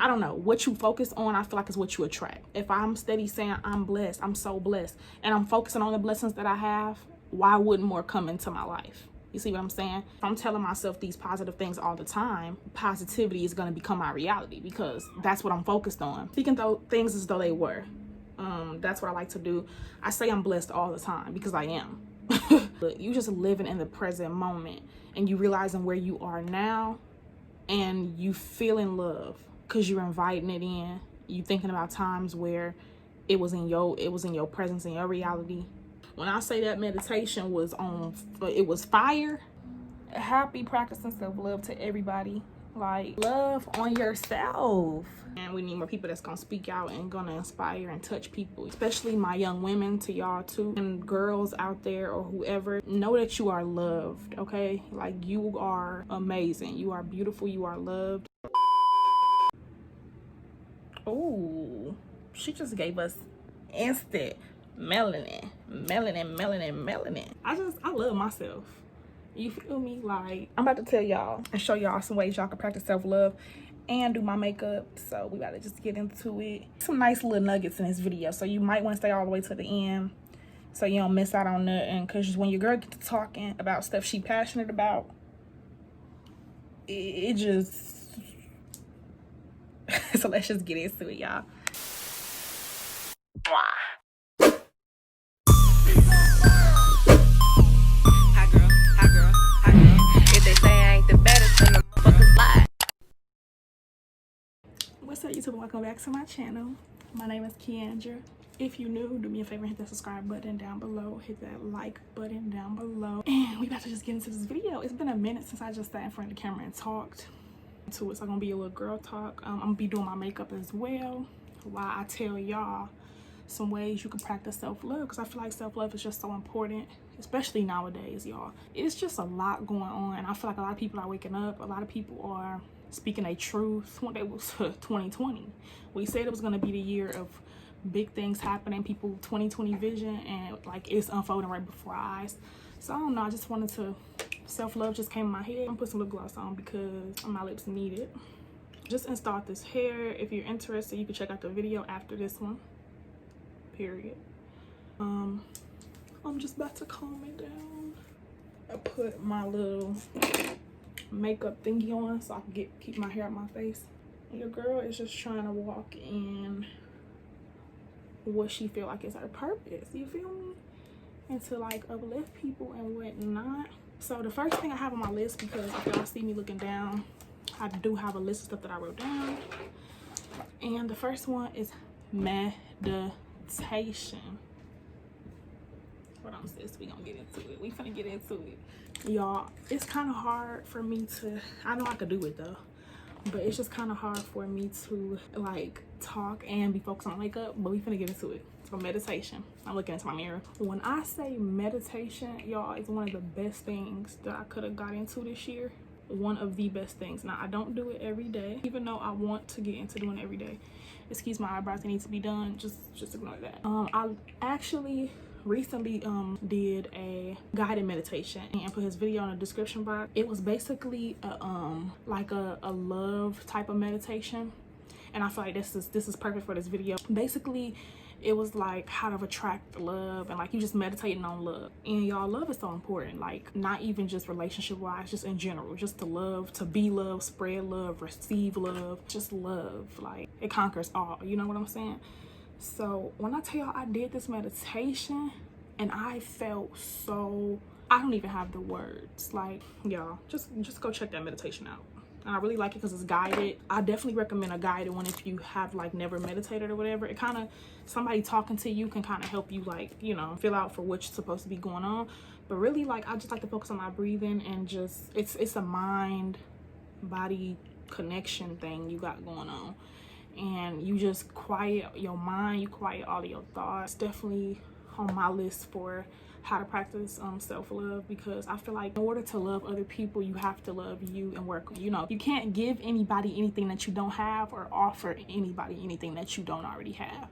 I don't know, what you focus on, I feel like is what you attract. If I'm steady saying I'm blessed, I'm so blessed, and I'm focusing on the blessings that I have, why wouldn't more come into my life? You see what I'm saying? If I'm telling myself these positive things all the time, positivity is going to become my reality because that's what I'm focused on. Speaking things as though they were. That's what I like to do. I say I'm blessed all the time because I am. But you just living in the present moment and you realizing where you are now and you feeling love because you're inviting it in. You thinking about times where it was in your presence, in your reality. When I say that meditation was it was fire. Happy practicing self-love to everybody. Like, love on yourself. And we need more people that's gonna speak out and gonna inspire and touch people, especially my young women, to y'all too, and girls out there or whoever. Know that you are loved, okay? Like, you are amazing, you are beautiful, you are loved. Oh, she just gave us instant melanin. I love myself. You feel me? Like, I'm about to tell y'all and show y'all some ways y'all can practice self-love and do my makeup. So we gotta just get into it. Some nice little nuggets in this video, so you might want to stay all the way to the end so you don't miss out on nothing. Because when your girl gets to talking about stuff she passionate about, it just so let's just get into it, y'all. What's up, YouTube? Welcome back to my channel. My name is Keandra. If you're new, do me a favor and hit that subscribe button down below. Hit that like button down below. And we about to just get into this video. It's been a minute since I just sat in front of the camera and talked to it. So I'm gonna be a little girl talk. I'm gonna be doing my makeup as well while I tell y'all some ways you can practice self-love, because I feel like self-love is just so important, especially nowadays, y'all. It's just a lot going on, and I feel like a lot of people are waking up. A lot of people are speaking a truth. When it was 2020, we said it was going to be the year of big things happening, people 2020 vision, and like it's unfolding right before our eyes. So I don't know, I just wanted to, self-love just came in my head. I'm gonna put some lip gloss on because my lips need it. Just installed this hair. If you're interested, you can check out the video after this one, period. I'm just about to calm it down. I put my little makeup thingy on so I can keep my hair out my face. Your girl is just trying to walk in what she feel like is her purpose, you feel me, and to like uplift people and whatnot. So the first thing I have on my list, because if y'all see me looking down, I do have a list of stuff that I wrote down, and the first one is meditation. Hold on, sis, we gonna get into it. We finna get into it. Y'all, it's kind of hard for me to, I know I could do it though, but it's just kind of hard for me to like talk and be focused on makeup, but we finna get into it. So meditation, I'm looking into my mirror. When I say meditation, y'all, it's one of the best things that I could have got into this year. One of the best things. Now, I don't do it every day, even though I want to get into doing it every day. Excuse my eyebrows, they need to be done. Just ignore that. I actually recently did a guided meditation and put his video in the description box. It was basically like a love type of meditation, and I feel like this is perfect for this video. Basically, it was like how to attract love, and like you just meditating on love. And y'all, love is so important, like not even just relationship wise, just in general, just to love, to be love, spread love, receive love, just love. Like, it conquers all, you know what I'm saying? So when I tell y'all I did this meditation and I felt so, I don't even have the words. Like, y'all, just go check that meditation out. And I really like it because it's guided. I definitely recommend a guided one if you have like never meditated or whatever. It kind of, somebody talking to you can kind of help you, like, you know, feel out for what's supposed to be going on. But really, like, I just like to focus on my breathing and just, it's a mind body connection thing you got going on. And you just quiet your mind, you quiet all of your thoughts. Definitely on my list for how to practice self-love, because I feel like in order to love other people, you have to love you and work. You know, you can't give anybody anything that you don't have or offer anybody anything that you don't already have.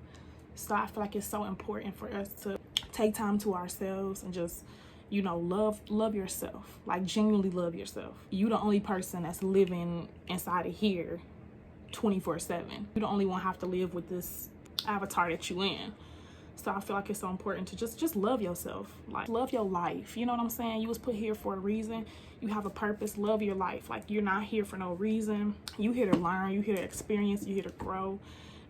So I feel like it's so important for us to take time to ourselves and just, you know, love yourself, like genuinely love yourself. You the only person that's living inside of here 24/7. You don't only want to have to live with this avatar that you in. So I feel like it's so important to just love yourself. Like, love your life. You know what I'm saying? You was put here for a reason. You have a purpose. Love your life. Like, you're not here for no reason. You here to learn. You here to experience. You here to grow.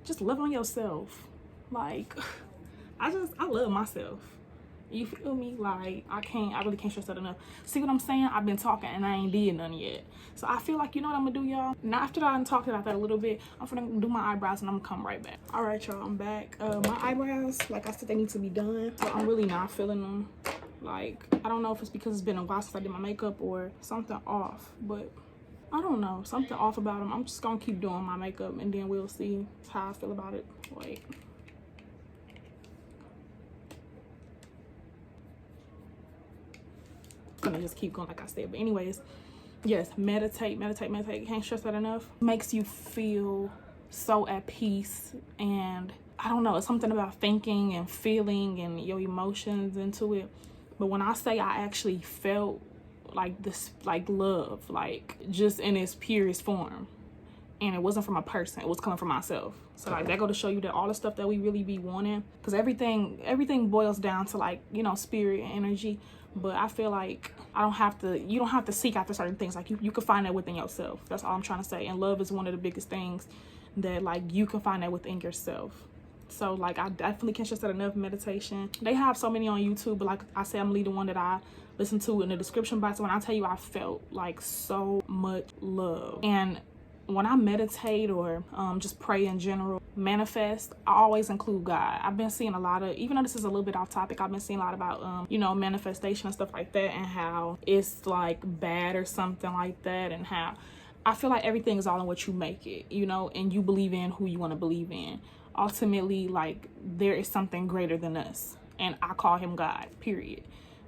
Just love on yourself. Like, I love myself. You feel me? Like, I really can't stress that enough. See what I'm saying? I've been talking and I ain't did none yet. So I feel like, you know what I'm gonna do, y'all? Now, after I'm talking about that a little bit, I'm gonna do my eyebrows and I'm gonna come right back. All right, y'all, I'm back. My eyebrows, like I said, they need to be done. So I'm really not feeling them. Like, I don't know if it's because it's been a while since I did my makeup or something off, but I don't know. Something off about them. I'm just gonna keep doing my makeup and then we'll see how I feel about it. Wait. Gonna just keep going like I said. But anyways, yes, meditate. Can't stress that enough. Makes you feel so at peace, and I don't know, it's something about thinking and feeling and your emotions into it. But when I say I actually felt like this, like love, like just in its purest form, and it wasn't from a person, it was coming from myself. So like that go to show you that all the stuff that we really be wanting, because everything boils down to, like, you know, spirit and energy. But I feel like you don't have to seek after certain things. Like, you can find that within yourself. That's all I'm trying to say. And love is one of the biggest things that, like, you can find that within yourself. So like, I definitely can't stress that enough. Meditation, they have so many on YouTube, but like I said, I'm leaving one that I listen to in the description box. When I tell you, I felt like so much love. And when I meditate or just pray in general, manifest, I always include God. I've been seeing a lot of, even though this is a little bit off topic, I've been seeing a lot about, you know, manifestation and stuff like that, and how it's like bad or something like that, and how I feel like everything is all in what you make it, you know, and you believe in who you want to believe in. Ultimately, like, there is something greater than us, and I call him God, period.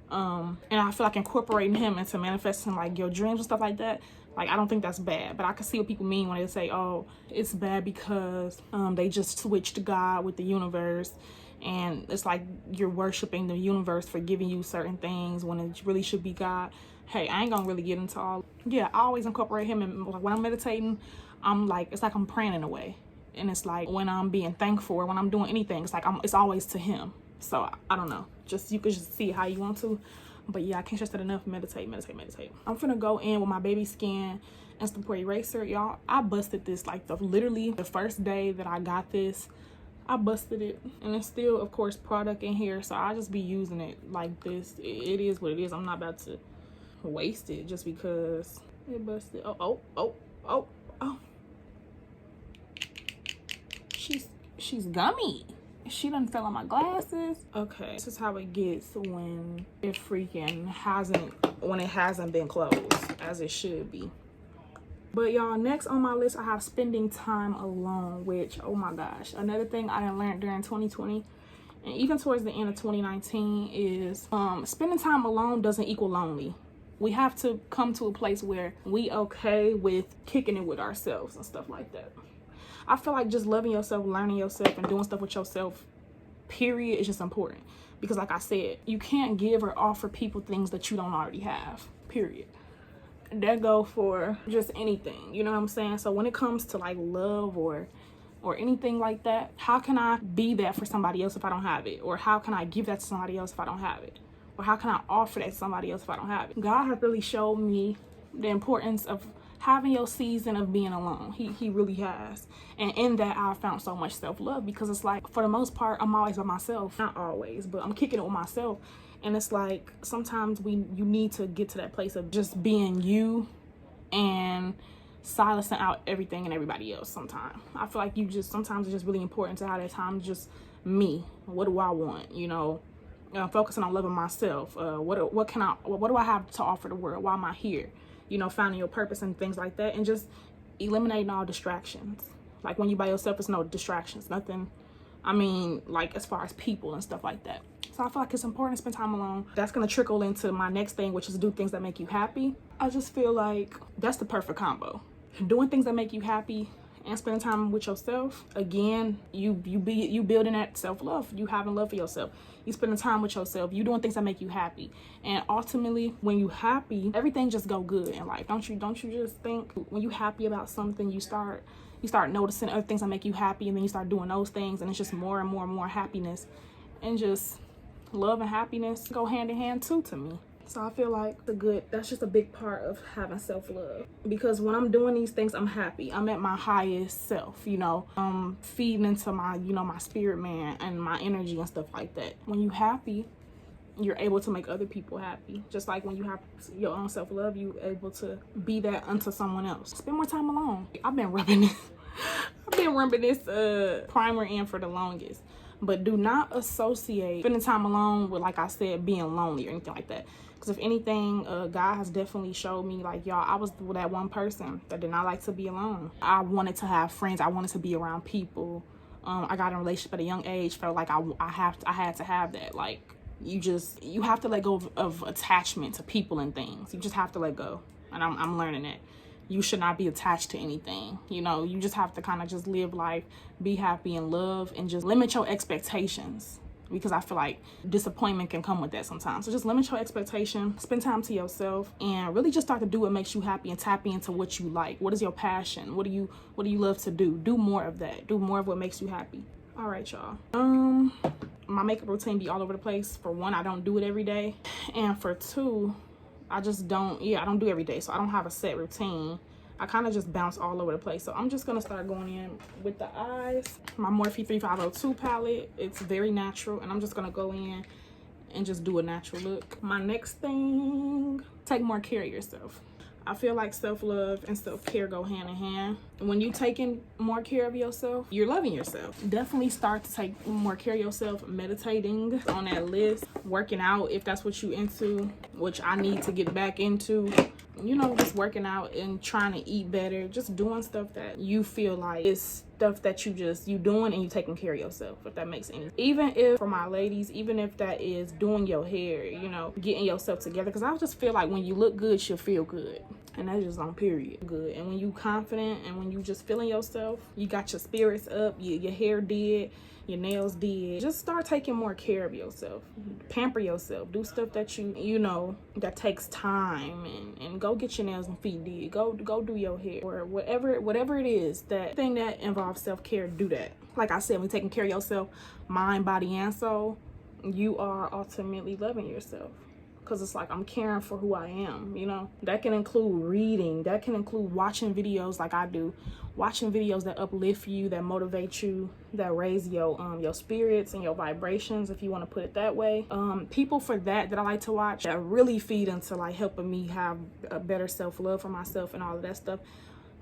And I feel like incorporating him into manifesting like your dreams and stuff like that, like, I don't think that's bad. But I can see what people mean when they say, oh, it's bad because they just switched God with the universe, and it's like you're worshiping the universe for giving you certain things when it really should be God. Hey, I ain't gonna really get into all. Yeah, I always incorporate him, and like when I'm meditating, I'm like, it's like I'm praying in a way. And it's like when I'm being thankful or when I'm doing anything, it's like it's always to him. So I don't know, just you could just see it how you want to. But yeah, I can't stress that enough. Meditate. I'm finna go in with my baby skin instant pore eraser, y'all. I busted this like literally the first day that I got this. I busted it, and it's still, of course, product in here, so I just be using it like this. It is what it is. I'm not about to waste it just because it busted. Oh. She's gummy. She done fell on my glasses. Okay, this is how it gets when it freaking hasn't been closed as it should be. But y'all, next on my list, I have spending time alone, which, oh my gosh, another thing I done learned during 2020 and even towards the end of 2019 is spending time alone doesn't equal lonely. We have to come to a place where we okay with kicking it with ourselves and stuff like that. I feel like just loving yourself, learning yourself, and doing stuff with yourself, period, is just important. Because like I said, you can't give or offer people things that you don't already have, period. That go for just anything, you know what I'm saying? So when it comes to like love or anything like that, how can I be that for somebody else if I don't have it? Or how can I give that to somebody else if I don't have it? Or how can I offer that to somebody else if I don't have it? God has really showed me the importance of having your season of being alone. He really has. And in that, I found so much self-love, because it's like, for the most part, I'm always by myself. Not always, but I'm kicking it with myself. And it's like, sometimes you need to get to that place of just being you and silencing out everything and everybody else sometimes. I feel like sometimes it's just really important to have that time just me. What do I want? You know, focusing on loving myself. What do I have to offer the world? Why am I here? You know, finding your purpose and things like that, and just eliminating all distractions. Like when you by yourself, it's no distractions, nothing. I mean, like as far as people and stuff like that. So I feel like it's important to spend time alone. That's going to trickle into my next thing, which is do things that make you happy. I just feel like that's the perfect combo. Doing things that make you happy and spending time with yourself. Again, you building that self-love. You having love for yourself. You spending time with yourself. You doing things that make you happy. And ultimately, when you happy, everything just go good in life. Don't you just think when you happy about something, you start you start noticing other things that make you happy, and then you start doing those things, and it's just more and more and more happiness. And just love and happiness go hand in hand too to me. So I feel like that's just a big part of having self-love, because when I'm doing these things, I'm happy. I'm at my highest self, you know. I'm feeding into my, you know, my spirit man and my energy and stuff like that. When you happy, you're able to make other people happy. Just like when you have your own self-love, you're able to be that unto someone else. Spend more time alone. I've been rubbing this primer in for the longest. But do not associate spending time alone with, like I said, being lonely or anything like that. Because if anything, God has definitely showed me, like, y'all, I was that one person that did not like to be alone. I wanted to have friends. I wanted to be around people. I got in a relationship at a young age. Felt like I had to have that. Like, you have to let go of attachment to people and things. You just have to let go. And I'm learning that. You should not be attached to anything. You know, you just have to kind of just live life, be happy and love, and just limit your expectations, because I feel like disappointment can come with that sometimes. So just limit your expectation, spend time to yourself, and really just start to do what makes you happy and tap into what you like. What is your passion? What do you love to do? Do more of that. Do more of what makes you happy. All right, y'all. My makeup routine be all over the place. For one, I don't do it every day, and for two, I don't do every day, so I don't have a set routine. I kind of just bounce all over the place. So I'm just gonna start going in with the eyes. My Morphe 3502 palette, it's very natural, and I'm just gonna go in and just do a natural look. My next thing, take more care of yourself. I feel like self-love and self-care go hand in hand. When you taking more care of yourself, you're loving yourself. Definitely start to take more care of yourself. Meditating on that list. Working out if that's what you into, which I need to get back into. You know, just working out and trying to eat better. Just doing stuff that you feel like is stuff that you doing and you taking care of yourself, if that makes any sense. Even if, for my ladies, even if that is doing your hair, you know, getting yourself together. Because I just feel like when you look good, you'll feel good. And that's just on period. Good. And when you confident and when you just feeling yourself, you got your spirits up, your hair did, your nails did. Just start taking more care of yourself. Pamper yourself. Do stuff that you know that takes time, and go get your nails and feet did. Go do your hair, or whatever it is, that thing that involves self-care, do that. Like I said, when taking care of yourself, mind, body, and soul, you are ultimately loving yourself. Because it's like, I'm caring for who I am, you know. That can include reading. That can include watching videos like I do. Watching videos that uplift you, that motivate you, that raise your spirits and your vibrations, if you want to put it that way. People for that I like to watch that really feed into like helping me have a better self-love for myself and all of that stuff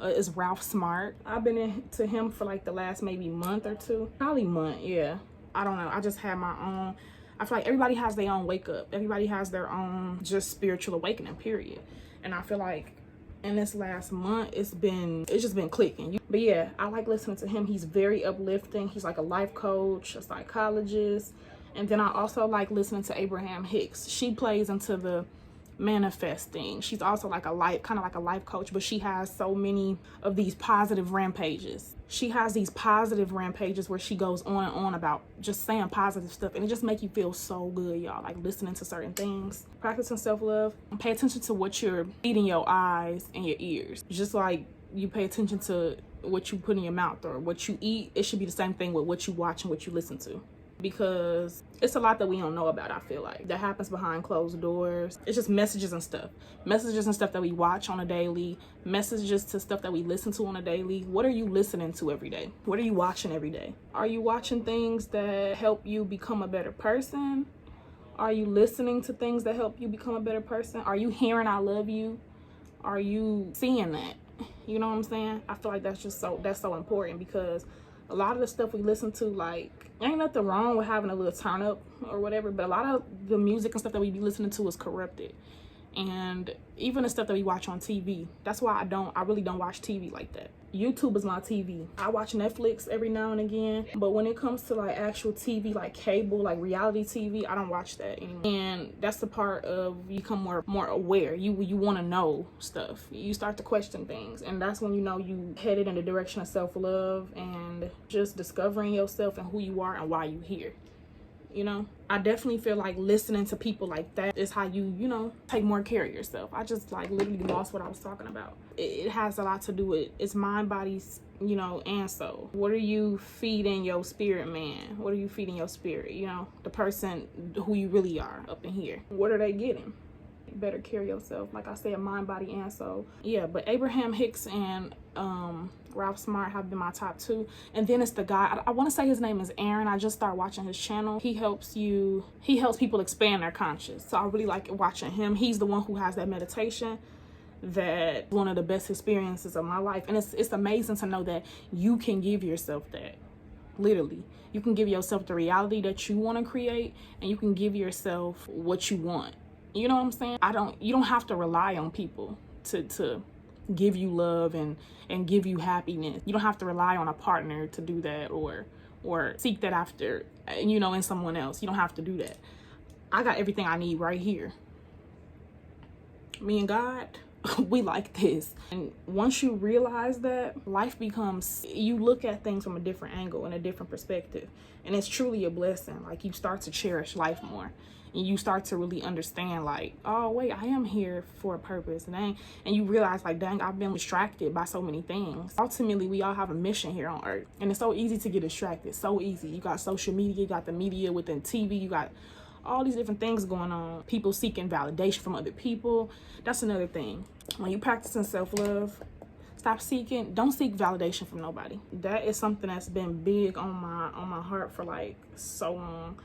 is Ralph Smart. I've been into him for like the last maybe month or two. Probably month, yeah. I don't know. I just had my own... I feel like everybody has their own wake up. Everybody has their own just spiritual awakening, period. And I feel like in this last month, it's just been clicking. But yeah, I like listening to him. He's very uplifting. He's like a life coach, a psychologist. And then I also like listening to Abraham Hicks. She plays into the manifesting. She's also like kind of like a life coach, but she has so many of these positive rampages. She has these positive rampages where she goes on and on about just saying positive stuff, and it just make you feel so good, y'all. Like listening to certain things. Practicing self-love. Pay attention to what you're feeding your eyes and your ears. Just like you pay attention to what you put in your mouth or what you eat, it should be the same thing with what you watch and what you listen to. Because it's a lot that we don't know about, I feel like, that happens behind closed doors. It's just messages and stuff that we watch on a daily, messages to stuff that we listen to on a daily. What are you listening to every day? What are you watching every day? Are you watching things that help you become a better person? Are you listening to things that help you become a better person? Are you hearing I love you? Are you seeing that? You know what I'm saying? I feel like that's so important, because a lot of the stuff we listen to, like, ain't nothing wrong with having a little turn up or whatever, but a lot of the music and stuff that we be listening to is corrupted. And even the stuff that we watch on TV, that's why I really don't watch TV like that. YouTube is my TV. I watch Netflix every now and again, but when it comes to like actual TV, like cable, like reality TV, I don't watch that anymore. And that's the part of you become more aware. You want to know stuff. You start to question things, and that's when you know you headed in the direction of self-love and just discovering yourself and who you are and why you here. You know, I definitely feel like listening to people like that is how you know, take more care of yourself. I just like literally lost what I was talking about. It has a lot to do with it's mind, body, you know, and soul? What are you feeding your spirit man? What are you feeding your spirit? You know, the person who you really are up in here. What are they getting? You better carry yourself, like I said, mind, body, and soul. Yeah, but Abraham Hicks and Ralph Smart have been my top 2. And then it's the guy, I want to say his name is Aaron. I just started watching his channel. He helps people expand their conscious. So I really like watching him. He's the one who has that meditation. That one of the best experiences of my life. And it's amazing to know that you can give yourself that. Literally, you can give yourself the reality that you want to create, and you can give yourself what you want. You know what I'm saying? You don't have to rely on people to give you love and give you happiness. You don't have to rely on a partner to do that, or seek that after, you know, in someone else. You don't have to do that. I got everything I need right here. Me and God, we like this. And once you realize that, life becomes, you look at things from a different angle and a different perspective, and it's truly a blessing. Like, you start to cherish life more, and you start to really understand, like, oh wait, I am here for a purpose. And you realize, like, dang, I've been distracted by so many things. Ultimately, we all have a mission here on earth, and it's so easy to get distracted. So easy. You got social media, you got the media within TV, you got all these different things going on. People seeking validation from other people. That's another thing. When you practicing self-love, don't seek validation from nobody. That is something that's been big on my heart for like so long,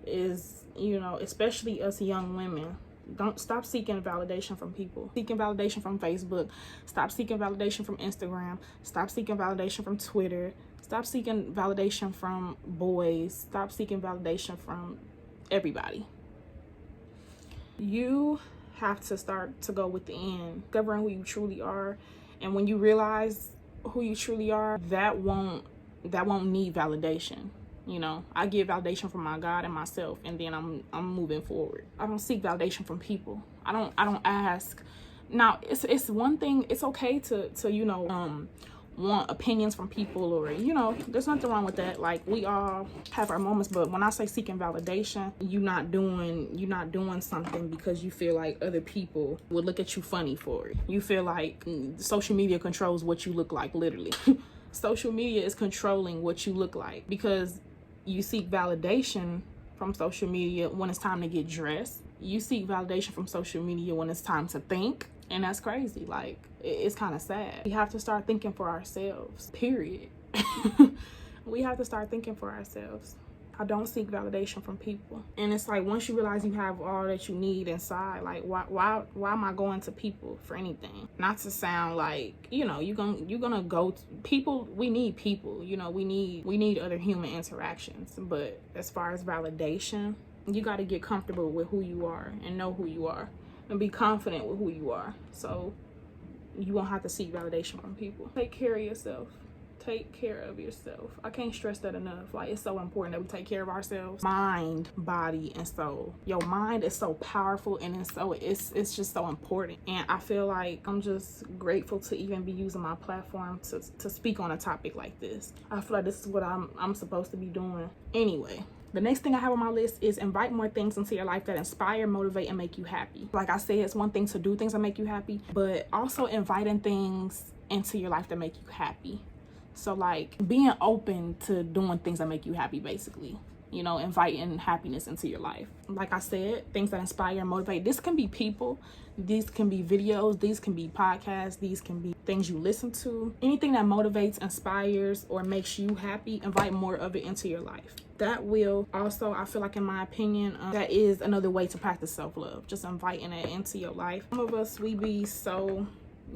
is, you know, especially us young women. Don't stop seeking validation from people. Seeking validation from Facebook. Stop seeking validation from Instagram. Stop seeking validation from Twitter. Stop seeking validation from boys. Stop seeking validation from everybody. You have to start to go within, discovering who you truly are. And when you realize who you truly are, that won't need validation. You know, I get validation from my God and myself, and then I'm moving forward. I don't seek validation from people. I don't ask. Now, it's one thing. It's okay to you know, want opinions from people, or, you know, there's nothing wrong with that. Like, we all have our moments. But when I say seeking validation, you're not doing something because you feel like other people would look at you funny for it. You feel like social media controls what you look like. Literally. Social media is controlling what you look like, because you seek validation from social media when it's time to get dressed. You seek validation from social media when it's time to think. And that's crazy. Like, it's kind of sad. We have to start thinking for ourselves, period. We have to start thinking for ourselves. I don't seek validation from people. And it's like, once you realize you have all that you need inside, like, why am I going to people for anything? Not to sound like, you know, you're gonna go to people. We need people, you know, we need other human interactions. But as far as validation, you got to get comfortable with who you are and know who you are and be confident with who you are, so you won't have to seek validation from people. Take care of yourself. Take care of yourself. I can't stress that enough. Like, it's so important that we take care of ourselves. Mind, body, and soul. Your mind is so powerful, and it's just so important. And I feel like I'm just grateful to even be using my platform to speak on a topic like this. I feel like this is what I'm supposed to be doing anyway. The next thing I have on my list is invite more things into your life that inspire, motivate, and make you happy. Like I said, it's one thing to do things that make you happy, but also inviting things into your life that make you happy. So, like, being open to doing things that make you happy, basically. You know, inviting happiness into your life. Like I said, things that inspire and motivate. This can be people. These can be videos. These can be podcasts. These can be things you listen to. Anything that motivates, inspires, or makes you happy, invite more of it into your life. That will also, I feel like, in my opinion, that is another way to practice self-love. Just inviting it into your life. Some of us, we be so...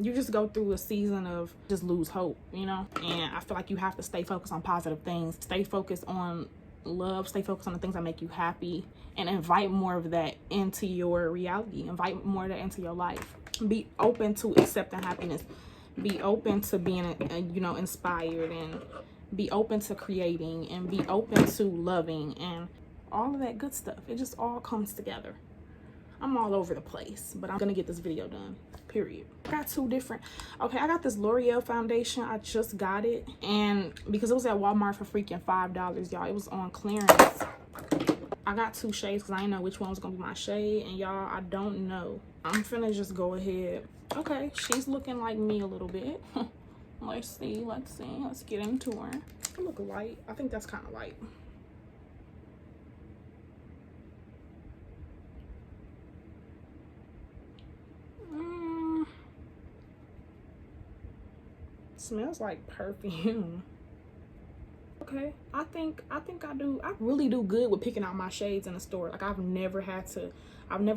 You just go through a season of just lose hope, you know? And I feel like you have to stay focused on positive things. Stay focused on love. Stay focused on the things that make you happy. And invite more of that into your reality. Invite more of that into your life. Be open to accepting happiness. Be open to being, you know, inspired. And be open to creating. And be open to loving. And all of that good stuff. It just all comes together. I'm all over the place. But I'm going to get this video done. Period. I got two different. Okay, I got this L'Oreal foundation. I just got it, and because it was at Walmart for freaking $5, y'all, it was on clearance. I got two shades because I didn't know which one was gonna be my shade, and y'all, I don't know. I'm finna just go ahead. Okay, she's looking like me a little bit. Let's see. Let's get into her. I look light. I think that's kind of light. Smells like perfume. Okay, I think I really do good with picking out my shades in the store. Like I've never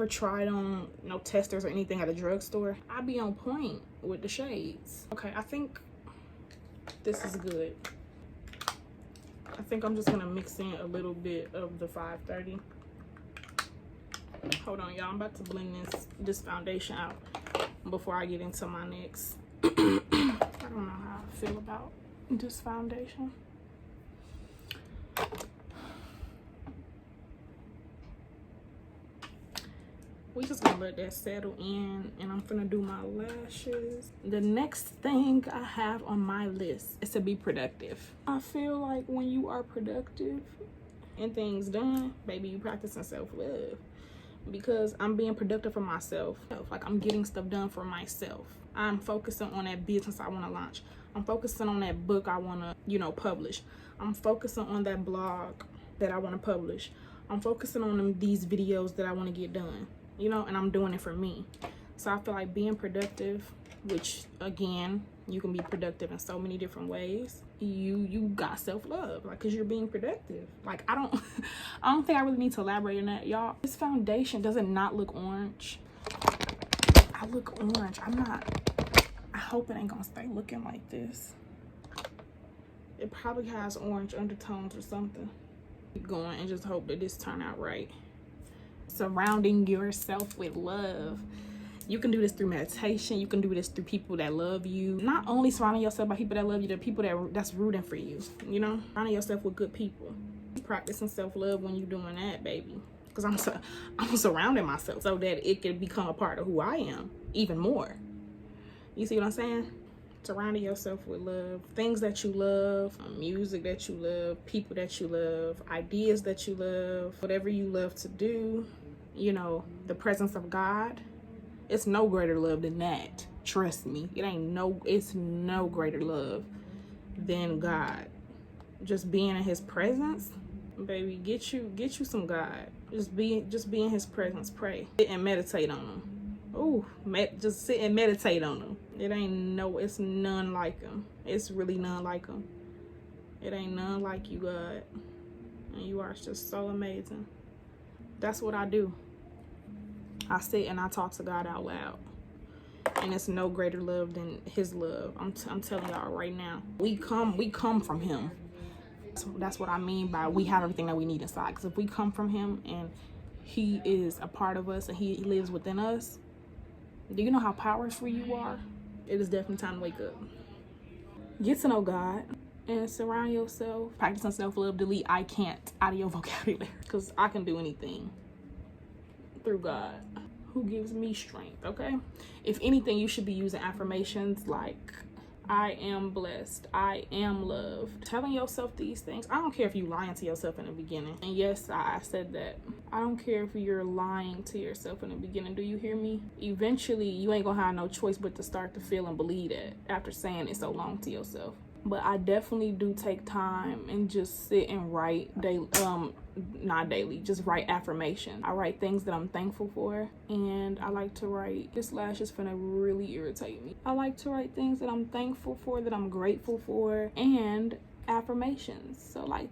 tried on no testers or anything at a drugstore. I be on point with the shades. Okay, I think this is good. I think I'm just gonna mix in a little bit of the 530. Hold on, y'all. I'm about to blend this foundation out before I get into my next. I don't know how I feel about this foundation. We just gonna let that settle in, and I'm gonna do my lashes. The next thing I have on my list is to be productive. I feel like when you are productive and things done, baby, you practicing self-love. Because I'm being productive for myself. Like I'm getting stuff done for myself. I'm focusing on that business I want to launch. I'm focusing on that book I want to, you know, publish. I'm focusing on that blog that I want to publish. I'm focusing on these videos that I want to get done, you know, and I'm doing it for me. So I feel like being productive, which again, you can be productive in so many different ways. You got self-love, like, cause you're being productive. Like I don't think I really need to elaborate on that, y'all. This foundation doesn't not look orange. I look orange. I hope it ain't gonna stay looking like this. It probably has orange undertones or something. Keep going and just hope that this turn out right. Surrounding yourself with love. You can do this through meditation. You can do this through people that love you. Not only surrounding yourself by people that love you, the people that's rooting for you, you know? Surrounding yourself with good people. Practicing self-love when you're doing that, baby. Because I'm surrounding myself so that it can become a part of who I am even more. You see what I'm saying? Surrounding yourself with love. Things that you love, music that you love, people that you love, ideas that you love, whatever you love to do, you know, the presence of God. It's no greater love than that. Trust me. It's no greater love than God. Just being in his presence, baby, get you some God. Just be in his presence. Pray. Sit and meditate on him. Ooh, just sit and meditate on him. It's none like him. It's really none like him. It ain't none like you, God. And you are just so amazing. That's what I do. I sit and I talk to God out loud. And it's no greater love than his love. I'm telling y'all right now. We come from him. So that's what I mean by we have everything that we need inside. Because if we come from him and he is a part of us and he lives within us, do you know how powerful you are? It is definitely time to wake up. Get to know God and surround yourself. Practicing self-love. Delete I can't out of your vocabulary. Because I can do anything through God, who gives me strength. Okay, if anything, you should be using affirmations like I am blessed, I am loved. Telling yourself these things. I don't care if you lying to yourself in the beginning, and yes, I said that. I don't care if you're lying to yourself in the beginning. Do you hear me? Eventually you ain't gonna have no choice but to start to feel and believe that after saying it so long to yourself. But I definitely do take time and just sit and write not daily, just write affirmations. I write things that I'm thankful for, and I like to write, this lash is finna really irritate me. I like to write things that I'm thankful for, that I'm grateful for, and affirmations. So like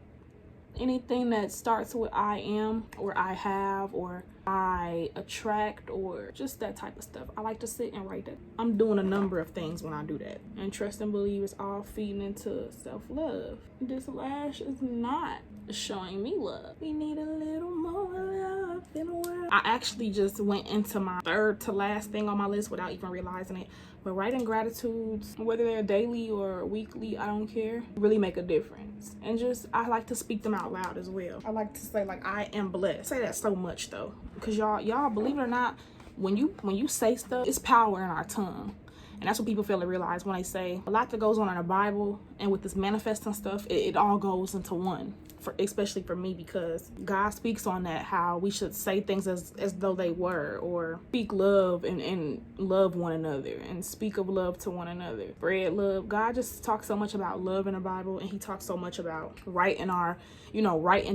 anything that starts with I am, or I have, or I attract, or just that type of stuff. I like to sit and write that. I'm doing a number of things when I do that. And trust and believe is all feeding into self-love. This lash is not showing me love. We need a little more love in the world. I actually just went into my third to last thing on my list without even realizing it. But writing gratitudes, whether they're daily or weekly, I don't care, really make a difference. And just, I like to speak them out loud as well. I like to say like, I am blessed. I say that so much though. Because y'all believe it or not, when you say stuff, it's power in our tongue. And that's what people fail to realize when they say a lot that goes on in the Bible and with this manifesting stuff, it all goes into one. Especially for me, because God speaks on that, how we should say things as though they were, or speak love and love one another and speak of love to one another, spread love. God just talks so much about love in the Bible, and he talks so much about writing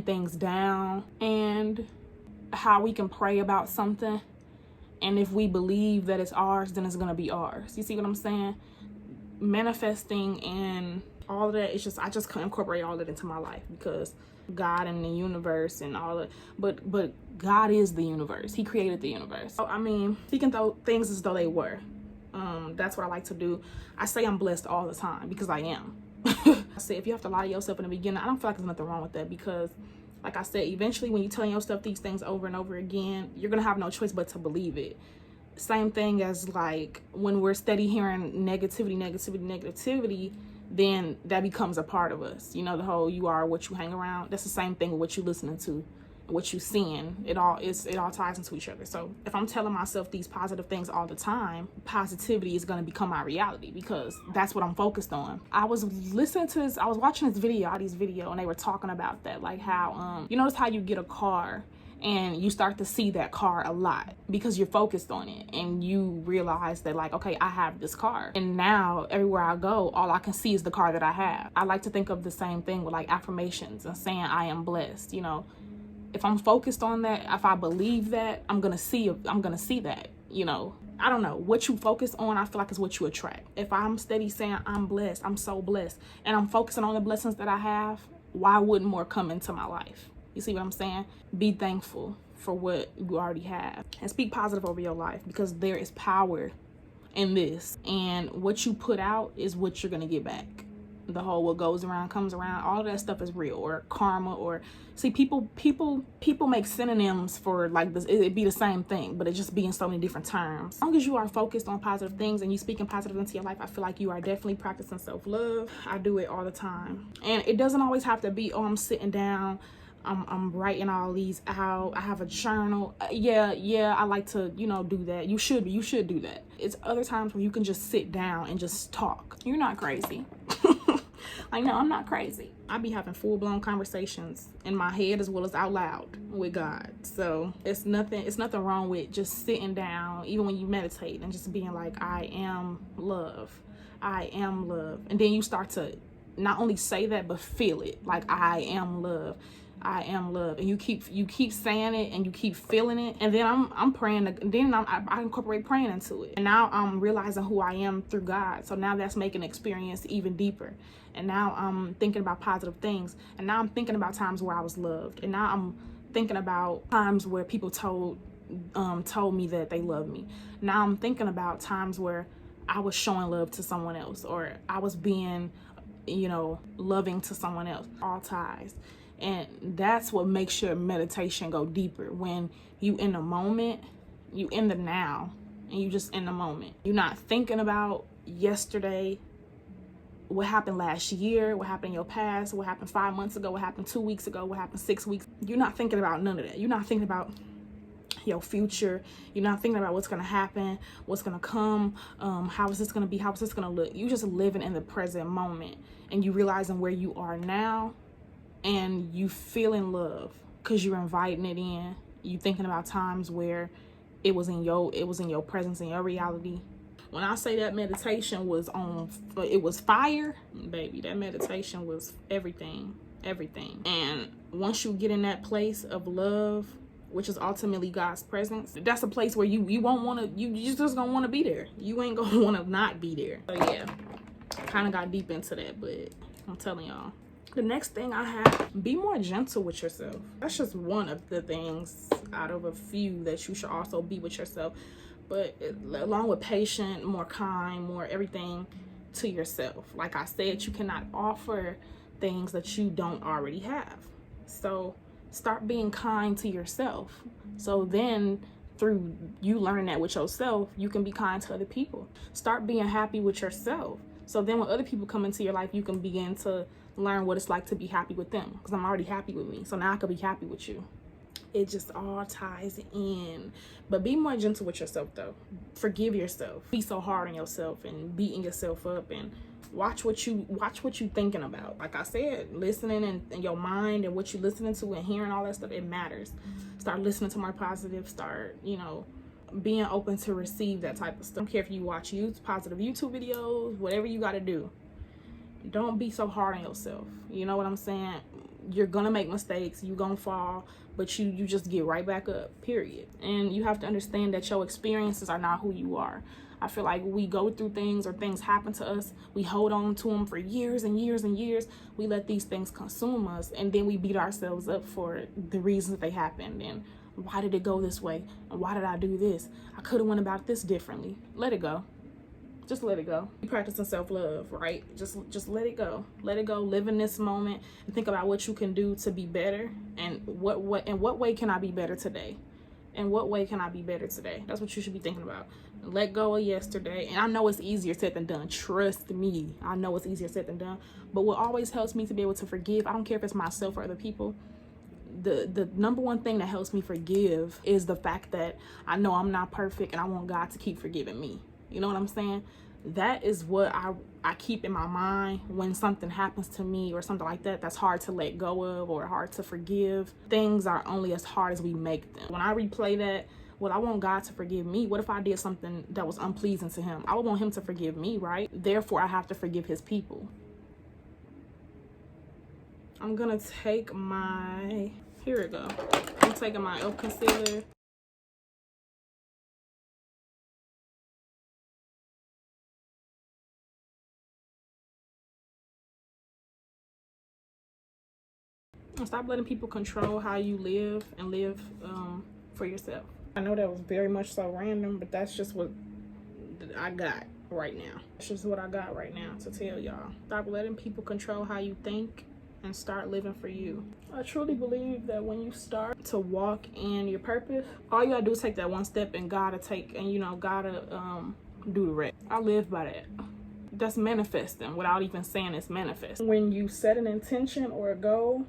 things down, and how we can pray about something, and if we believe that it's ours, then it's gonna be ours. You see what I'm saying? Manifesting and all of that, it's just, I just can't incorporate all that into my life, because God and the universe and all that, but God is the universe. He created the universe. So, I mean, speaking things as though they were, that's what I like to do. I say I'm blessed all the time, because I am. I say, if you have to lie to yourself in the beginning, I don't feel like there's nothing wrong with that, because like I said, eventually when you're telling yourself these things over and over again, you're gonna have no choice but to believe it. Same thing as like when we're steady hearing negativity, then that becomes a part of us. You know, the whole you are what you hang around. That's the same thing with what you listening to, what you seeing. It all ties into each other. So if I'm telling myself these positive things all the time, positivity is going to become my reality, because that's what I'm focused on. I was watching this video, and they were talking about that, like how you notice how you get a car and you start to see that car a lot because you're focused on it, and you realize that, like, okay, I have this car, and now everywhere I go, all I can see is the car that I have. I like to think of the same thing with like affirmations and saying I am blessed. You know, if I'm focused on that, if I believe that, I'm gonna see that. You know, I don't know, what you focus on, I feel like is what you attract. If I'm steady saying I'm blessed, I'm so blessed, and I'm focusing on the blessings that I have, why wouldn't more come into my life? You see what I'm saying? Be thankful for what you already have, and speak positive over your life, because there is power in this, and what you put out is what you're gonna get back. The whole what goes around comes around, all of that stuff is real, or karma, or see, people make synonyms for like this. It'd be the same thing, but it just be in so many different terms. As long as you are focused on positive things and you speaking positive into your life, I feel like you are definitely practicing self-love. I do it all the time, and it doesn't always have to be, oh, I'm sitting down, I'm writing all these out, I have a journal. Yeah, I like to, do that. You should do that. It's other times where you can just sit down and just talk. You're not crazy. Like, no, I'm not crazy. I be having full-blown conversations in my head as well as out loud with God. So it's nothing wrong with just sitting down, even when you meditate, and just being like, I am love. I am love. And then you start to not only say that, but feel it. Like, I am love. I am love. And you keep saying it, and you keep feeling it, and then I'm praying, then I incorporate praying into it, and now I'm realizing who I am through God. So now that's making the experience even deeper, and now I'm thinking about positive things, and now I'm thinking about times where I was loved, and now I'm thinking about times where people told me that they love me. Now I'm thinking about times where I was showing love to someone else, or I was being loving to someone else. All ties. And that's what makes your meditation go deeper, when you in the moment, you in the now, and you just in the moment. You're not thinking about yesterday, what happened last year, what happened in your past, what happened 5 months ago, what happened 2 weeks ago, what happened 6 weeks. You're not thinking about none of that. You're not thinking about your future. You're not thinking about what's going to happen, what's going to come, how is this going to be, how is this going to look. You just living in the present moment, and you realizing where you are now, and you feeling love because you're inviting it in. You thinking about times where it was in your presence, in your reality. When I say that meditation was it was fire, baby, that meditation was everything. And once you get in that place of love, which is ultimately God's presence, that's a place where you won't want to, you just gonna want to be there. You ain't gonna want to not be there. So yeah, kind of got deep into that, but I'm telling y'all. The next thing I have, be more gentle with yourself. That's just one of the things out of a few that you should also be with yourself. But along with patient, more kind, more everything to yourself. Like I said, you cannot offer things that you don't already have. So start being kind to yourself. So then through you learning that with yourself, you can be kind to other people. Start being happy with yourself. So then when other people come into your life, you can begin to learn what it's like to be happy with them, because I'm already happy with me. So now I could be happy with you. It just all ties in. But be more gentle with yourself though. Forgive yourself. Be so hard on yourself and beating yourself up, and watch what you thinking about. Like I said, listening and your mind and what you listening to and hearing, all that stuff, it matters. Start listening to more positive. Start, you know, being open to receive that type of stuff. I don't care if you watch positive YouTube videos, whatever you got to do. Don't be so hard on yourself. You know what I'm saying? You're gonna make mistakes, you gonna fall, but you just get right back up, period. And you have to understand that your experiences are not who you are. I feel like we go through things, or things happen to us, we hold on to them for years and years and years. We let these things consume us, and then we beat ourselves up for the reasons that they happened. And why did it go this way? And why did I do this? I could have went about this differently. Let it go. Just let it go. You're practicing self-love, right? Just let it go. Let it go. Live in this moment and think about what you can do to be better, and what way can I be better today? And what way can I be better today? That's what you should be thinking about. Let go of yesterday. And I know it's easier said than done. Trust me. I know it's easier said than done. But what always helps me to be able to forgive, I don't care if it's myself or other people, the number one thing that helps me forgive is the fact that I know I'm not perfect, and I want God to keep forgiving me. You know what I'm saying? That is what I keep in my mind when something happens to me or something like that that's hard to let go of or hard to forgive. Things are only as hard as we make them. When I replay that, well, I want God to forgive me. What if I did something that was unpleasing to him? I would want him to forgive me, right? Therefore, I have to forgive his people. I'm gonna take my, here we go. I'm taking my elf concealer. And stop letting people control how you live, and live for yourself. I know that was very much so random, but that's just what I got right now. That's just what I got right now to tell y'all. Stop letting people control how you think, and start living for you. I truly believe that when you start to walk in your purpose, all you gotta do is take that one step, and gotta do the rest. I live by that. That's manifesting without even saying it's manifest. When you set an intention or a goal,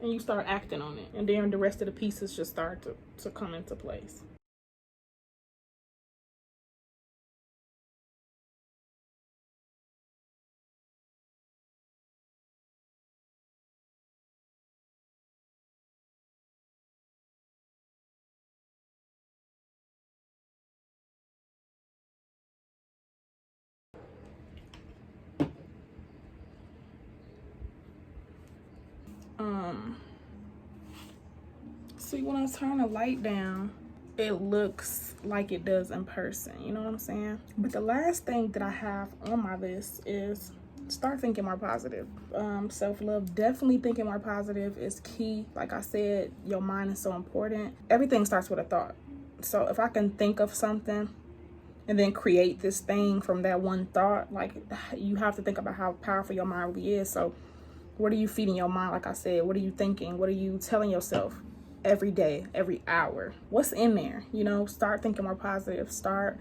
and you start acting on it, and then the rest of the pieces just start to come into place. See, when I turn the light down, it looks like it does in person, you know what I'm saying? But the last thing that I have on my list is start thinking more positive. Self-love, definitely thinking more positive is key. Like I said, your mind is so important. Everything starts with a thought. So if I can think of something and then create this thing from that one thought, like, you have to think about how powerful your mind really is. So what are you feeding your mind? Like I said, what are you thinking? What are you telling yourself every day, every hour? What's in there? You know, start thinking more positive. Start,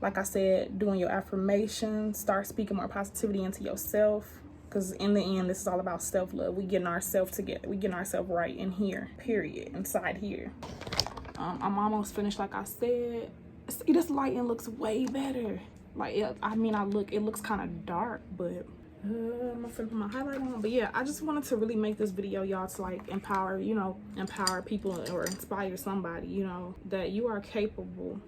like I said, doing your affirmations. Start speaking more positivity into yourself. Because in the end, this is all about self-love. We getting ourselves together. We getting ourselves right in here, period, inside here. I'm almost finished, like I said. See, this lighting looks way better. Like, it looks kind of dark, but I'm gonna put my highlight on. But yeah, I just wanted to really make this video, y'all, to like empower people, or inspire somebody, you know, that you are capable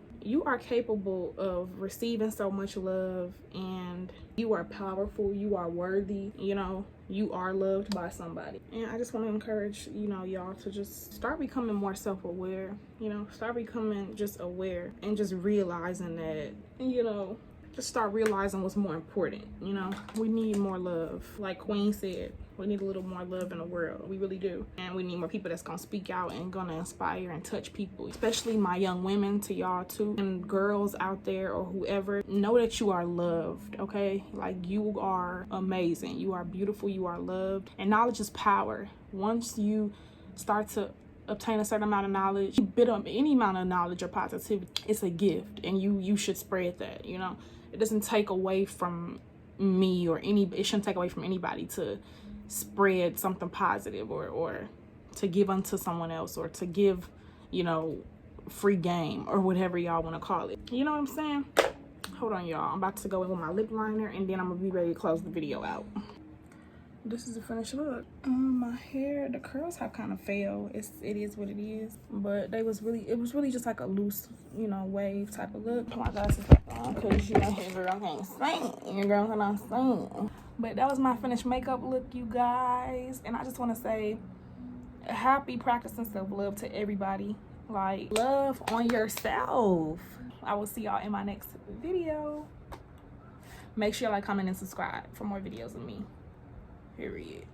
of receiving so much love, and you are powerful, you are worthy, you know, you are loved by somebody. And I just want to encourage, you know, y'all to just start becoming more self-aware, you know, start becoming just aware, and just realizing that, you know, just start realizing what's more important. You know, we need more love. Like Queen said, we need a little more love in the world. We really do. And we need more people that's gonna speak out and gonna inspire and touch people, especially my young women, to y'all too, and girls out there or whoever. Know that you are loved, okay? Like, you are amazing, you are beautiful, you are loved. And knowledge is power. Once you start to obtain a certain amount of knowledge, you bit up any amount of knowledge or positivity, it's a gift, and you should spread that. You know, it doesn't take away from me, or it shouldn't take away from anybody to spread something positive, or to give unto someone else, or to give you know, free game or whatever y'all want to call it. You know what I'm saying? Hold on, y'all. I'm about to go in with my lip liner and then I'm gonna be ready to close the video out. This is the finished look. My hair, the curls have kind of failed. It is what it is. But it was really just like a loose, you know, wave type of look. Put my glasses back on because you know your girl can't sing. Your girl cannot sing. But that was my finished makeup look, you guys. And I just want to say happy practicing self-love to everybody. Like, love on yourself. I will see y'all in my next video. Make sure y'all like, comment, and subscribe for more videos of me. Period.